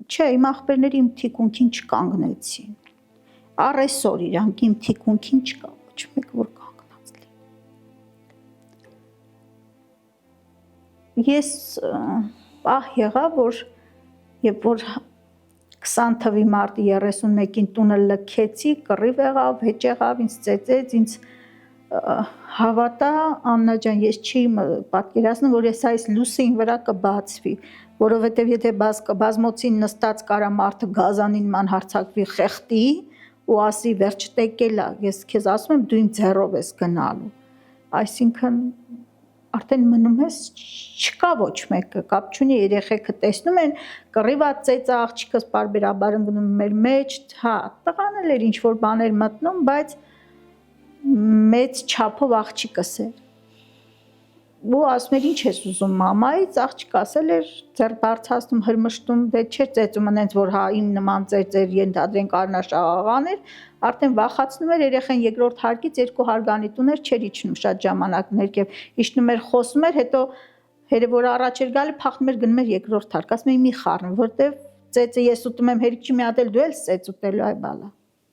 չէ, իմ ախպերները իմ թիկունքին չկանգնեցին։ Առ այսօր իրանք իմ թիկունքին չկա ոչ մեկ, որ կանգնած լինի։ Ես պահ եղա, որ երբ որ 20 թվականի մարտի 31-ին տունը լքեցի, կռիվ եղավ, հեճ եղավ, ինձ ծեծեց, ինձ հավատա Աննա ջան, ես չի պատկերացնում, որ ես այս լուսին վրա կբացվի, որովհետև եթե բազմոցին նստած կարա մարդը գազանին ման հարցակվի խեղտի ու ասի վերջ տեկել է, ես քեզ ասում եմ դու իմ ձեռով ես գնալու, այսինքն արդեն մնում ես, չկա ոչ մեկը, կապ չունի, երեխեքը տեսնում են, կռիվա ծեծը աղջիկս պարբերաբար ընկնում մեր մեջ, հա, տղան էլ էր ինչ-որ բաներ մտնում, բայց մեծ չափով աղջիկս էր։ Ու ասում էր ինչ ես ուզում մամայից, աղջիկը ասել էր ձեռ բարձրացնում հրմշտում, դե չէր ծեծում այնց որ հա իմ նման ծեծեր ենթադրենք Արնաշաղաղան էր, արդեն վախացնում էր երեխան երկրորդ հարկից 2 հարգանի տուներ չէր իջնում շատ ժամանակ ներքև, իջնում էր խոսում էր, հետո հերը որ առաջ էր գալի փախնում էր գնում էր երկրորդ հարկ, ասում էի մի խառն, որտեվ ծեծը ես ուտում եմ հերիք չի մի հատ էլ դու էլ ծեծ ուտելու այ բալա։